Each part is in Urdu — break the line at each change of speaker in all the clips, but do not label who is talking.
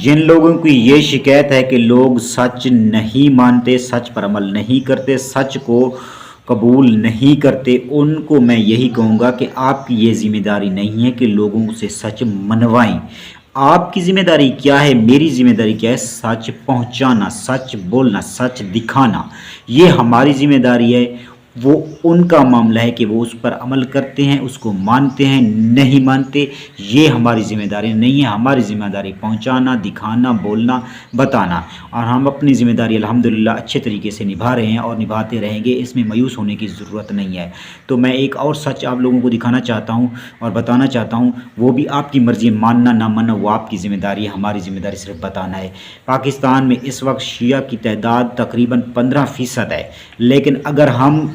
جن لوگوں کی یہ شکایت ہے کہ لوگ سچ نہیں مانتے، سچ پر عمل نہیں کرتے، سچ کو قبول نہیں کرتے، ان کو میں یہی کہوں گا کہ آپ کی یہ ذمہ داری نہیں ہے کہ لوگوں سے سچ منوائیں۔ آپ کی ذمہ داری کیا ہے، میری ذمہ داری کیا ہے؟ سچ پہنچانا، سچ بولنا، سچ دکھانا، یہ ہماری ذمہ داری ہے۔ وہ ان کا معاملہ ہے کہ وہ اس پر عمل کرتے ہیں، اس کو مانتے ہیں، نہیں مانتے، یہ ہماری ذمہ داری نہیں ہے۔ ہماری ذمہ داری پہنچانا، دکھانا، بولنا، بتانا، اور ہم اپنی ذمہ داری الحمدللہ اچھے طریقے سے نبھا رہے ہیں اور نبھاتے رہیں گے، اس میں مایوس ہونے کی ضرورت نہیں ہے۔ تو میں ایک اور سچ آپ لوگوں کو دکھانا چاہتا ہوں اور بتانا چاہتا ہوں، وہ بھی آپ کی مرضی، ماننا نہ ماننا وہ آپ کی ذمہ داری ہے، ہماری ذمہ داری صرف بتانا ہے۔ پاکستان میں اس وقت شیعہ کی تعداد تقریباً 15% ہے، لیکن اگر ہم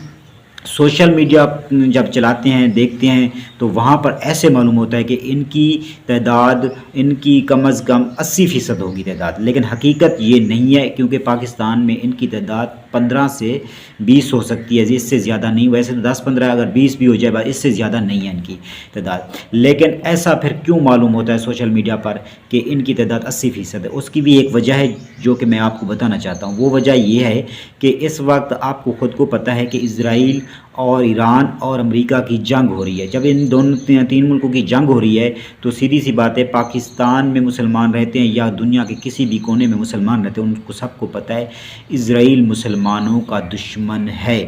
سوشل میڈیا جب چلاتے ہیں، دیکھتے ہیں، تو وہاں پر ایسے معلوم ہوتا ہے کہ ان کی تعداد، ان کی کم از کم 80% ہوگی تعداد، لیکن حقیقت یہ نہیں ہے، کیونکہ پاکستان میں ان کی تعداد 15 سے 20 ہو سکتی ہے، اس سے زیادہ نہیں۔ ویسے تو 10-15، اگر 20 بھی ہو جائے، اس سے زیادہ نہیں ہے ان کی تعداد۔ لیکن ایسا پھر کیوں معلوم ہوتا ہے سوشل میڈیا پر کہ ان کی تعداد 80% ہے؟ اس کی بھی ایک وجہ ہے جو کہ میں آپ کو بتانا چاہتا ہوں۔ وہ وجہ یہ ہے کہ اس وقت آپ کو خود کو پتہ ہے کہ اسرائیل اور ایران اور امریکہ کی جنگ ہو رہی ہے۔ جب ان دونوں تین ملکوں کی جنگ ہو رہی ہے تو سیدھی سی بات ہے، پاکستان میں مسلمان رہتے ہیں یا دنیا کے کسی بھی کونے میں مسلمان رہتے ہیں، ان کو سب کو پتہ ہے اسرائیل مسلمانوں کا دشمن ہے۔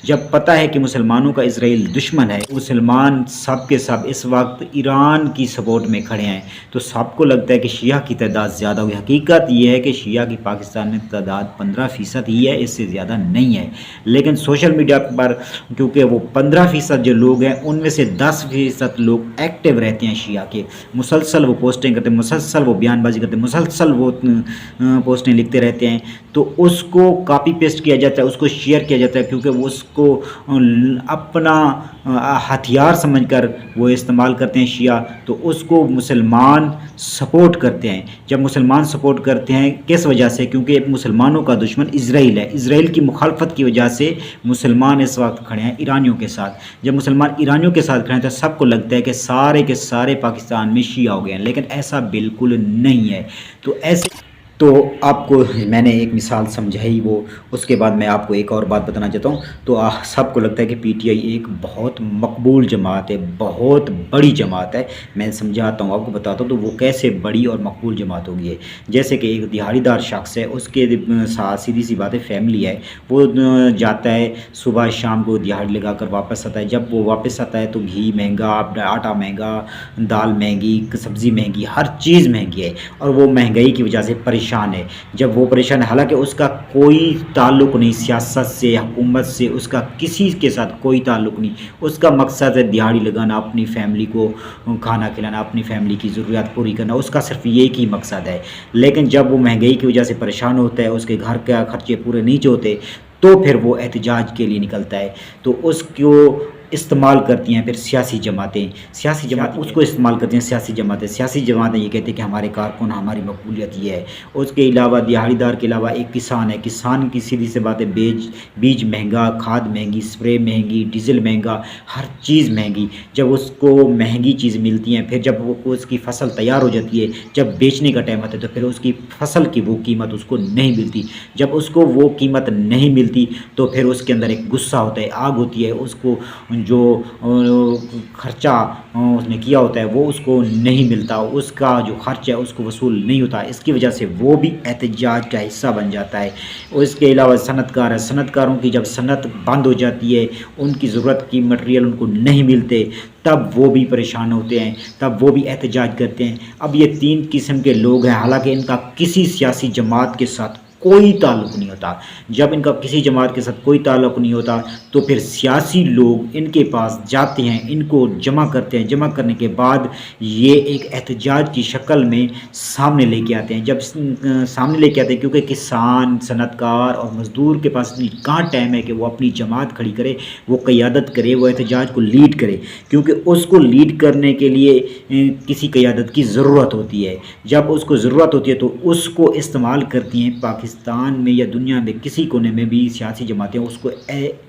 جب پتہ ہے کہ مسلمانوں کا اسرائیل دشمن ہے، مسلمان سب کے سب اس وقت ایران کی سپورٹ میں کھڑے ہیں، تو سب کو لگتا ہے کہ شیعہ کی تعداد زیادہ ہوئی۔ حقیقت یہ ہے کہ شیعہ کی پاکستان میں تعداد 15% ہی ہے، اس سے زیادہ نہیں ہے۔ لیکن سوشل میڈیا پر کیونکہ وہ 15% جو لوگ ہیں، ان میں سے 10% لوگ ایکٹیو رہتے ہیں شیعہ کے، مسلسل وہ پوسٹنگ کرتے ہیں، مسلسل وہ بیان بازی کرتے ہیں، مسلسل وہ پوسٹیں لکھتے رہتے ہیں، تو اس کو کاپی پیسٹ کیا جاتا ہے، اس کو شیئر کیا جاتا ہے، کیونکہ وہ اس کو اپنا ہتھیار سمجھ کر وہ استعمال کرتے ہیں شیعہ، تو اس کو مسلمان سپورٹ کرتے ہیں۔ جب مسلمان سپورٹ کرتے ہیں، کس وجہ سے؟ کیونکہ مسلمانوں کا دشمن اسرائیل ہے، اسرائیل کی مخالفت کی وجہ سے مسلمان اس وقت کھڑے ہیں ایرانیوں کے ساتھ۔ جب مسلمان ایرانیوں کے ساتھ کھڑے ہیں تو سب کو لگتا ہے کہ سارے کے سارے پاکستان میں شیعہ ہو گئے ہیں، لیکن ایسا بالکل نہیں ہے۔ تو آپ کو میں نے ایک مثال سمجھائی، وہ اس کے بعد میں آپ کو ایک اور بات بتانا چاہتا ہوں۔ تو سب کو لگتا ہے کہ پی ٹی آئی ایک بہت مقبول جماعت ہے، بہت بڑی جماعت ہے۔ میں سمجھاتا ہوں، آپ کو بتاتا ہوں تو وہ کیسے بڑی اور مقبول جماعت ہوگی ہے۔ جیسے کہ ایک دیہڑی دار شخص ہے، اس کے ساتھ سیدھی سی بات ہے فیملی ہے، وہ جاتا ہے صبح شام کو دیہڑی لگا کر واپس آتا ہے۔ جب وہ واپس آتا ہے تو گھی مہنگا، آٹا مہنگا، دال مہنگی، سبزی مہنگی، ہر چیز مہنگی ہے، اور وہ مہنگائی کی وجہ سے پریشان ہے۔ جب وہ پریشان ہے، حالانکہ اس کا کوئی تعلق نہیں سیاست سے، حکومت سے، اس کا کسی کے ساتھ کوئی تعلق نہیں، اس کا مقصد ہے دیہڑی لگانا، اپنی فیملی کو کھانا کھلانا، اپنی فیملی کی ضروریات پوری کرنا، اس کا صرف ایک ہی مقصد ہے۔ لیکن جب وہ مہنگائی کی وجہ سے پریشان ہوتا ہے، اس کے گھر کے خرچے پورے نہیں ہوتے، تو پھر وہ احتجاج کے لیے نکلتا ہے۔ تو اس کو استعمال کرتی ہیں پھر سیاسی جماعتیں، اس کو استعمال کرتی ہیں سیاسی جماعتیں یہ کہتے ہیں کہ ہمارے کارکن، ہماری مقبولیت یہ ہے۔ اس کے علاوہ دیہڑی دار کے علاوہ ایک کسان ہے، کسان کی سیدھی سے بات ہے، بیج مہنگا، کھاد مہنگی، اسپرے مہنگی، ڈیزل مہنگا، ہر چیز مہنگی۔ جب اس کو مہنگی چیز ملتی ہیں، پھر جب وہ اس کی فصل تیار ہو جاتی ہے، جب بیچنے کا ٹائم آتا ہے تو پھر اس کی فصل کی وہ قیمت اس کو نہیں ملتی۔ جب اس کو وہ قیمت نہیں ملتی تو پھر اس کے اندر ایک غصہ ہوتا ہے، آگ ہوتی ہے، اس کو جو خرچہ اس نے کیا ہوتا ہے وہ اس کو نہیں ملتا، اس کا جو خرچ ہے اس کو وصول نہیں ہوتا، اس کی وجہ سے وہ بھی احتجاج کا حصہ بن جاتا ہے۔ اس کے علاوہ صنعت کار ہے، صنعت کاروں کی جب صنعت بند ہو جاتی ہے، ان کی ضرورت کی مٹیریل ان کو نہیں ملتے، تب وہ بھی پریشان ہوتے ہیں، تب وہ بھی احتجاج کرتے ہیں۔ اب یہ 3 قسم کے لوگ ہیں، حالانکہ ان کا کسی سیاسی جماعت کے ساتھ کوئی تعلق نہیں ہوتا۔ جب ان کا کسی جماعت کے ساتھ کوئی تعلق نہیں ہوتا تو پھر سیاسی لوگ ان کے پاس جاتے ہیں، ان کو جمع کرتے ہیں، جمع کرنے کے بعد یہ ایک احتجاج کی شکل میں سامنے لے کے آتے ہیں۔ جب سامنے لے کے آتے ہیں، کیونکہ کسان، صنعت کار اور مزدور کے پاس کہاں ٹائم ہے کہ وہ اپنی جماعت کھڑی کرے، وہ قیادت کرے، وہ احتجاج کو لیڈ کرے، کیونکہ اس کو لیڈ کرنے کے لیے کسی قیادت کی ضرورت ہوتی ہے۔ جب اس کو ضرورت ہوتی ہے تو اس کو استعمال کرتی ہیں پاکستان پاکستان میں یا دنیا میں کسی کونے میں بھی سیاسی جماعتیں اس کو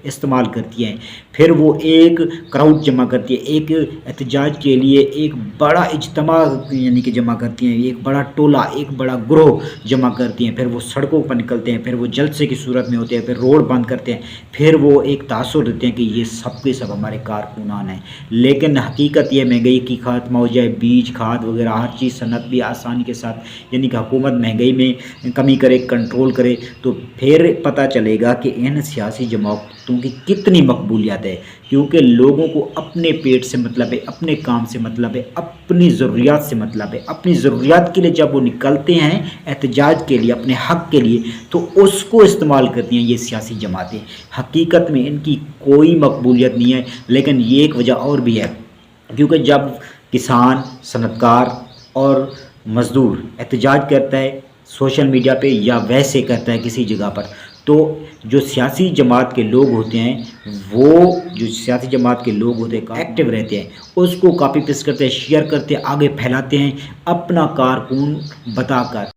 استعمال کرتی ہیں، پھر وہ ایک کراؤڈ جمع کرتی ہے، ایک احتجاج کے لیے ایک بڑا اجتماع یعنی کہ جمع کرتی ہیں، ایک بڑا ٹولہ، ایک بڑا گروہ جمع کرتی ہیں، پھر وہ سڑکوں پر نکلتے ہیں، پھر وہ جلسے کی صورت میں ہوتے ہیں، پھر روڈ بند کرتے ہیں، پھر وہ ایک تاثر دیتے ہیں کہ یہ سب کے سب ہمارے کارکنان ہیں۔ لیکن حقیقت یہ مہنگائی کی خاتمہ ہو جائے، بیج کھاد وغیرہ ہر چیز صنعت بھی آسانی کے ساتھ یعنی کہ حکومت مہنگائی میں کمی کرے، کنٹرول کرے، تو پھر پتہ چلے گا کہ ان سیاسی جماعتوں کی کتنی مقبولیت ہے، کیونکہ لوگوں کو اپنے پیٹ سے مطلب ہے، اپنے کام سے مطلب ہے، اپنی ضروریات سے مطلب ہے۔ اپنی ضروریات کے لیے جب وہ نکلتے ہیں احتجاج کے لیے، اپنے حق کے لیے، تو اس کو استعمال کرتی ہیں یہ سیاسی جماعتیں۔ حقیقت میں ان کی کوئی مقبولیت نہیں ہے، لیکن یہ ایک وجہ اور بھی ہے، کیونکہ جب کسان، صنعت کار اور مزدور احتجاج کرتا ہے سوشل میڈیا پہ یا ویسے کرتا ہے کسی جگہ پر، تو جو سیاسی جماعت کے لوگ ہوتے ہیں ایکٹیو رہتے ہیں، اس کو کاپی پیسٹ کرتے ہیں، شیئر کرتے ہیں، آگے پھیلاتے ہیں اپنا کارکن بتا کر۔